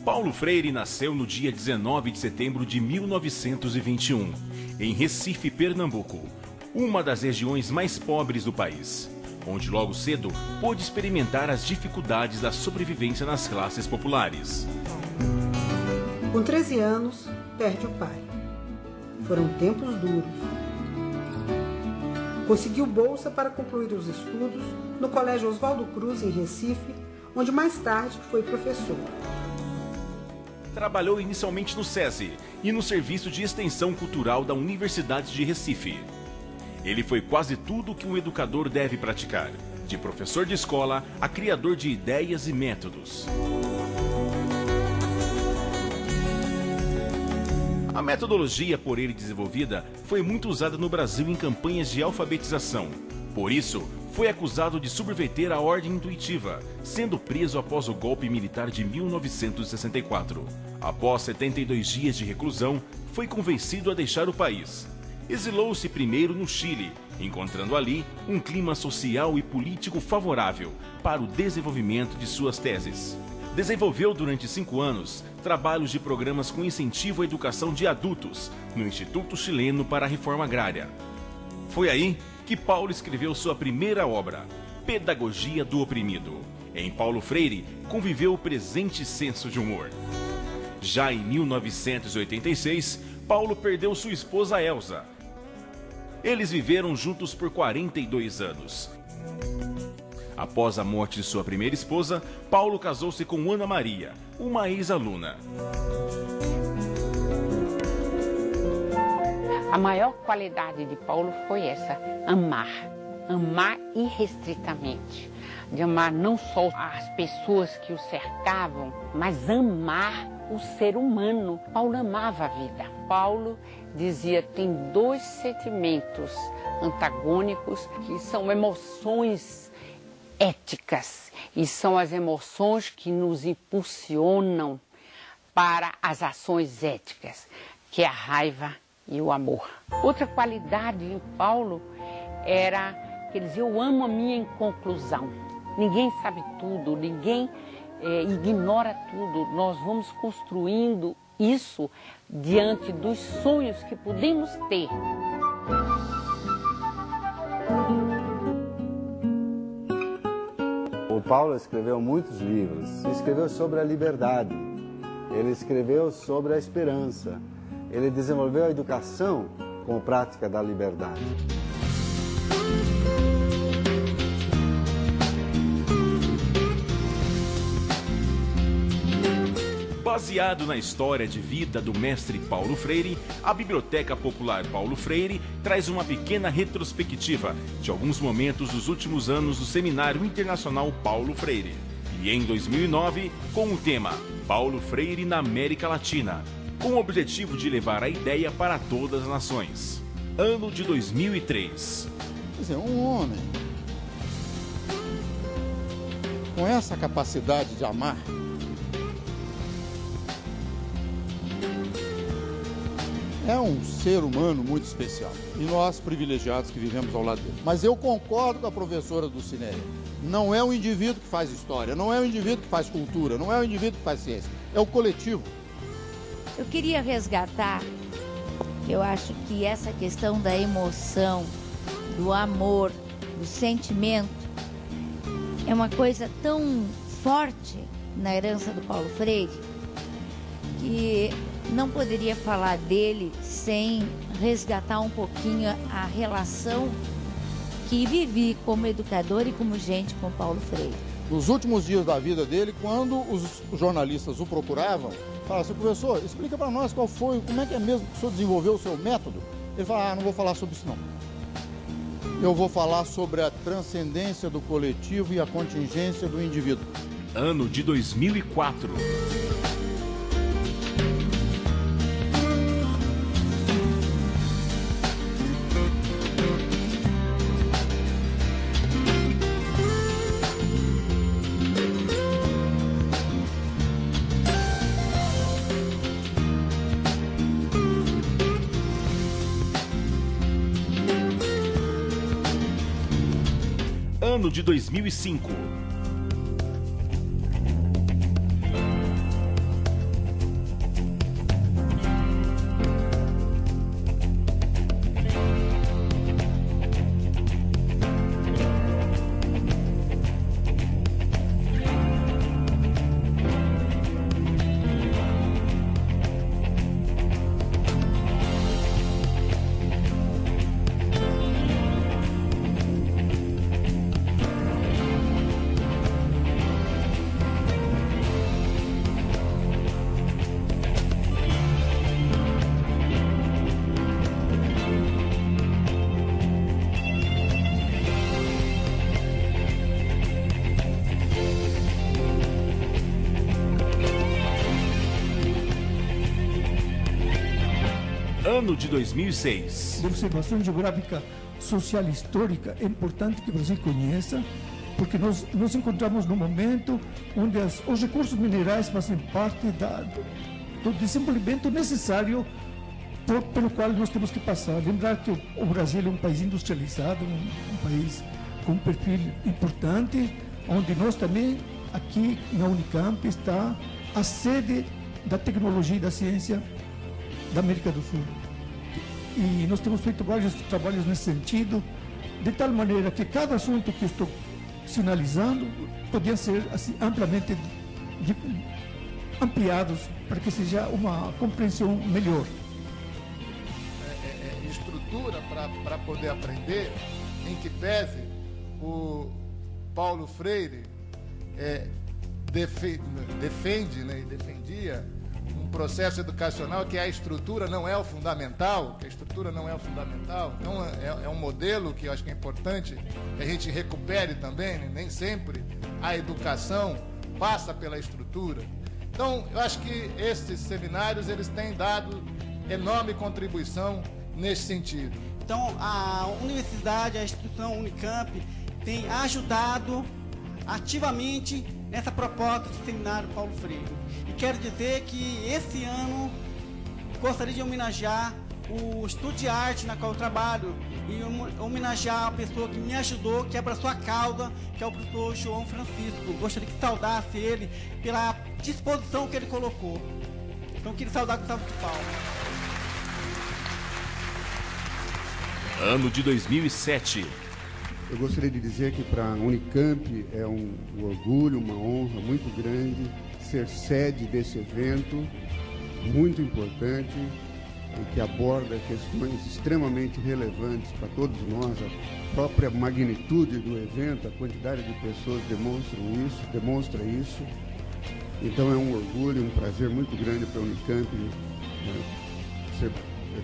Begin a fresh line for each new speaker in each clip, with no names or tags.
Paulo Freire nasceu no dia 19 de setembro de 1921, em Recife, Pernambuco, uma das regiões mais pobres do país, onde logo cedo pôde experimentar as dificuldades da sobrevivência nas classes populares.
Com 13 anos, perde o pai. Foram tempos duros. Conseguiu bolsa para concluir os estudos no Colégio Oswaldo Cruz, em Recife, onde mais tarde foi professor.
Trabalhou inicialmente no SESI e no Serviço de Extensão Cultural da Universidade de Recife. Ele foi quase tudo o que um educador deve praticar, de professor de escola a criador de ideias e métodos. A metodologia por ele desenvolvida foi muito usada no Brasil em campanhas de alfabetização. Por isso, foi acusado de subverter a ordem intuitiva, sendo preso após o golpe militar de 1964. Após 72 dias de reclusão, foi convencido a deixar o país. Exilou-se primeiro no Chile, encontrando ali um clima social e político favorável para o desenvolvimento de suas teses. Desenvolveu durante 5 anos trabalhos de programas com incentivo à educação de adultos no Instituto Chileno para a Reforma Agrária. Foi aí que Paulo escreveu sua primeira obra, Pedagogia do Oprimido. Em Paulo Freire conviveu o presente senso de humor. Já em 1986, Paulo perdeu sua esposa Elza. Eles viveram juntos por 42 anos. Após a morte de sua primeira esposa, Paulo casou-se com Ana Maria, uma ex-aluna.
A maior qualidade de Paulo foi essa, amar. Amar irrestritamente. De amar não só as pessoas que o cercavam, mas amar o ser humano. Paulo amava a vida. Paulo dizia, tem 2 sentimentos antagônicos que são emoções éticas e são as emoções que nos impulsionam para as ações éticas, que é a raiva e o amor. Outra qualidade em Paulo era que ele dizia, eu amo a minha inconclusão. Ninguém sabe tudo, ninguém ignora tudo. Nós vamos construindo isso diante dos sonhos que podemos ter.
O Paulo escreveu muitos livros. Escreveu sobre a liberdade. Ele escreveu sobre a esperança. Ele desenvolveu a educação como prática da liberdade.
Baseado na história de vida do mestre Paulo Freire, a Biblioteca Popular Paulo Freire traz uma pequena retrospectiva de alguns momentos dos últimos anos do Seminário Internacional Paulo Freire. E em 2009, com o tema Paulo Freire na América Latina, com o objetivo de levar a ideia para todas as nações. Ano de 2003.
Quer dizer, um homem com essa capacidade de amar, é um ser humano muito especial. E nós, privilegiados que vivemos ao lado dele. Mas eu concordo com a professora Dulcinea. Não é o indivíduo que faz história, não é o indivíduo que faz cultura, não é o indivíduo que faz ciência. É o coletivo.
Eu queria resgatar, eu acho que essa questão da emoção, do amor, do sentimento, é uma coisa tão forte na herança do Paulo Freire, que não poderia falar dele sem resgatar um pouquinho a relação que vivi como educador e como gente com Paulo Freire.
Nos últimos dias da vida dele, quando os jornalistas o procuravam, falavam assim, professor, explica para nós qual foi, como é que é mesmo que o senhor desenvolveu o seu método? Ele fala, não vou falar sobre isso não. Eu vou falar sobre a transcendência do coletivo e a contingência do indivíduo.
Ano de 2004. Ano de 2005. Ano de 2006.
De observação geográfica social e histórica é importante que você conheça, porque nós nos encontramos num momento onde os recursos minerais fazem parte do desenvolvimento necessário pelo qual nós temos que passar. Lembrar que o Brasil é um país industrializado, um país com um perfil importante, onde nós também, aqui na Unicamp, está a sede da tecnologia e da ciência da América do Sul. E nós temos feito vários trabalhos nesse sentido, de tal maneira que cada assunto que eu estou sinalizando podia ser assim, ampliamente ampliados para que seja uma compreensão melhor.
Estrutura para poder aprender, em que pese o Paulo Freire defende, né, e defendia um processo educacional que a estrutura não é o fundamental, Então é um modelo que eu acho que é importante que a gente recupere também, né? Nem sempre a educação passa pela estrutura. Então eu acho que esses seminários eles têm dado enorme contribuição nesse sentido.
Então a universidade, a instituição Unicamp tem ajudado ativamente nessa proposta de seminário Paulo Freire. E quero dizer que esse ano gostaria de homenagear o Estudo de Arte na qual eu trabalho e homenagear a pessoa que me ajudou, que abraçou a causa, que é o professor João Francisco. Gostaria que saudasse ele pela disposição que ele colocou. Então queria saudar Gustavo de Paulo.
Ano de 2007.
Eu gostaria de dizer que para a Unicamp é um orgulho, uma honra muito grande ser sede desse evento, muito importante, e que aborda questões extremamente relevantes para todos nós. A própria magnitude do evento, a quantidade de pessoas demonstra isso. Então é um orgulho, um prazer muito grande para a Unicamp ser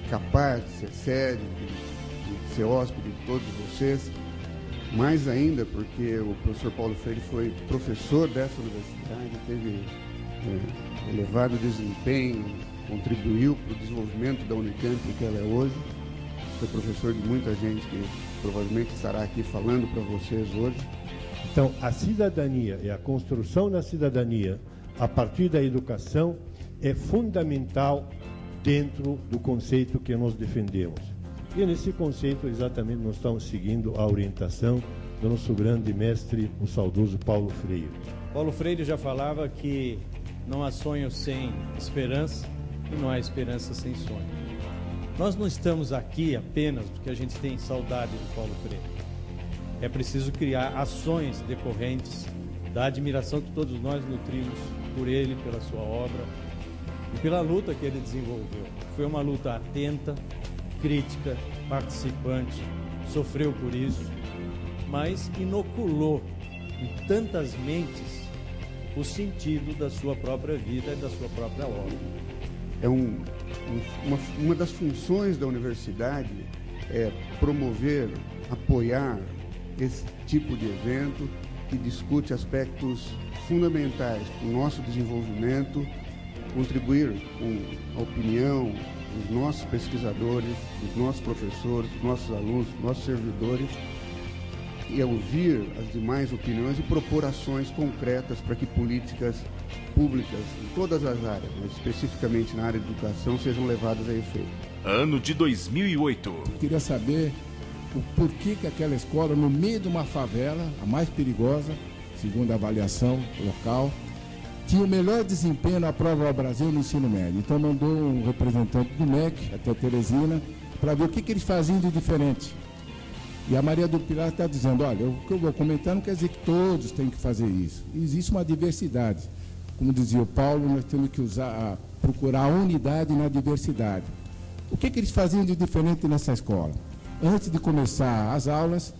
capaz de ser sede, de ser hóspede de todos vocês. Mais ainda porque o professor Paulo Freire foi professor dessa universidade, teve elevado desempenho, contribuiu para o desenvolvimento da Unicamp que ela é hoje. Foi professor de muita gente que provavelmente estará aqui falando para vocês hoje.
Então, a cidadania e a construção da cidadania a partir da educação é fundamental dentro do conceito que nós defendemos. E nesse conceito, exatamente, nós estamos seguindo a orientação do nosso grande mestre, o saudoso Paulo Freire.
Paulo Freire já falava que não há sonho sem esperança e não há esperança sem sonho. Nós não estamos aqui apenas porque a gente tem saudade do Paulo Freire. É preciso criar ações decorrentes da admiração que todos nós nutrimos por ele, pela sua obra e pela luta que ele desenvolveu. Foi uma luta atenta, crítica, participante, sofreu por isso, mas inoculou em tantas mentes o sentido da sua própria vida e da sua própria obra.
Uma das funções da universidade é promover, apoiar esse tipo de evento que discute aspectos fundamentais para o nosso desenvolvimento, contribuir com a opinião dos nossos pesquisadores, dos nossos professores, dos nossos alunos, dos nossos servidores, e ouvir as demais opiniões e propor ações concretas para que políticas públicas em todas as áreas, mas especificamente na área de educação, sejam levadas a efeito.
Ano de 2008.
Eu queria saber o porquê que aquela escola, no meio de uma favela, a mais perigosa, segundo a avaliação local, tinha o melhor desempenho na prova ao Brasil no ensino médio. Então mandou um representante do MEC, até Teresina, para ver o que eles faziam de diferente. E a Maria do Pilar está dizendo, olha, o que eu vou comentar não quer dizer que todos têm que fazer isso. Existe uma diversidade. Como dizia o Paulo, nós temos que procurar a unidade na diversidade. O que eles faziam de diferente nessa escola? Antes de começar as aulas,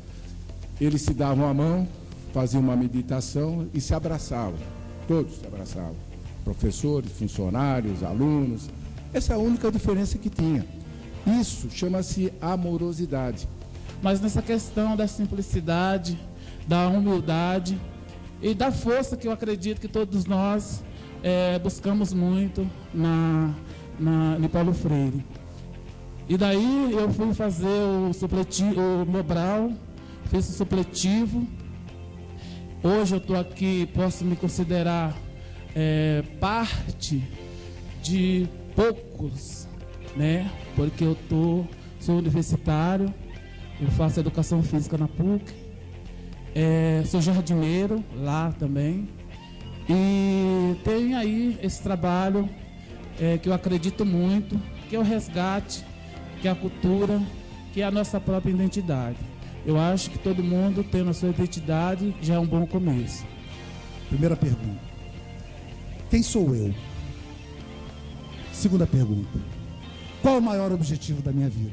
eles se davam a mão, faziam uma meditação e se abraçavam. Todos se abraçavam. Professores, funcionários, alunos. Essa é a única diferença que tinha. Isso chama-se amorosidade.
Mas nessa questão da simplicidade, da humildade e da força que eu acredito que todos nós buscamos muito no Paulo Freire. E daí eu fui fazer o supletivo, o Mobral, fiz o supletivo. Hoje eu estou aqui, posso me considerar parte de poucos, né? Porque eu sou universitário, eu faço educação física na PUC, sou jardineiro lá também. E tem aí esse trabalho que eu acredito muito, que é o resgate, que é a cultura, que é a nossa própria identidade. Eu acho que todo mundo tendo a sua identidade já é um bom começo.
Primeira pergunta: quem sou eu? Segunda pergunta: qual é o maior objetivo da minha vida?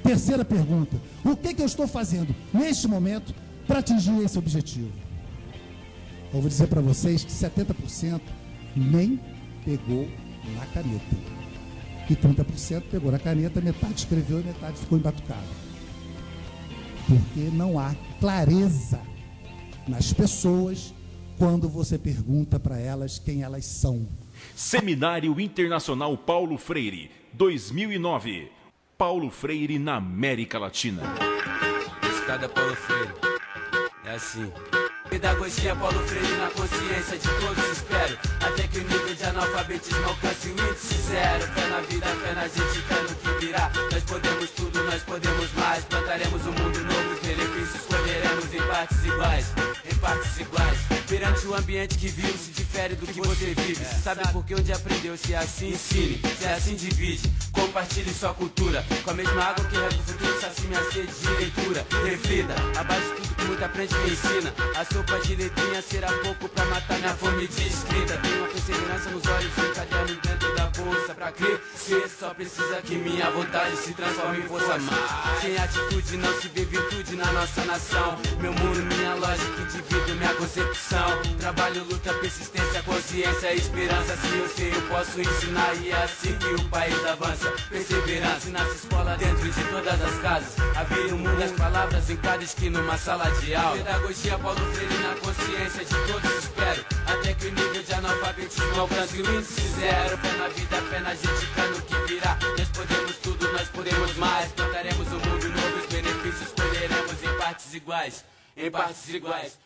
Terceira pergunta: o que eu estou fazendo neste momento para atingir esse objetivo? Eu vou dizer para vocês que 70% nem pegou na caneta. E 30% pegou na caneta, metade escreveu e metade ficou embatucada. Porque não há clareza nas pessoas quando você pergunta para elas quem elas são.
Seminário Internacional Paulo Freire, 2009. Paulo Freire na América Latina.
Escada Paulo Freire. É assim. Pedagogia Paulo Freire na consciência de todos, espero. Até que o nível de analfabetismo alcance o índice zero. Fé na vida, fé na gente, fé no que virá. Nós podemos tudo, nós podemos mais. Plantaremos um mundo novo, os benefícios colheremos em partes iguais. Em partes iguais. Perante o ambiente que viu, se difere do que você vive. Se sabe por que onde aprendeu, se é assim, ensine. Se é assim, divide. Compartilhe sua cultura. Com a mesma água que rega o futuro, sacia minha sede de leitura. Reflita, abaixo de tudo que muito aprende me ensina. A sopa de letrinha será pouco pra matar minha fome de escrita. Tenho uma perseverança nos olhos e um caderno dentro da bolsa. Pra crescer, só precisa que minha vontade se transforme em força. Mas sem atitude não se vê virtude na nossa nação. Meu muro, minha lógica, indivíduo, minha concepção. Trabalho, luta, persistência, consciência, esperança. Se eu sei, eu posso ensinar. E é assim que o país avança. Perseverança nasce escola dentro de todas as casas. Havia um mundo das palavras em cada esquina, numa sala de aula. Pedagogia Paulo Freire na consciência de todos, espero. Até que o nível de analfabetismo alcance o índice zero. Fé na vida, fé na gente, fé no que virá. Nós podemos tudo, nós podemos mais. Plantaremos um mundo novo, os benefícios colheremos em partes iguais. Em partes iguais.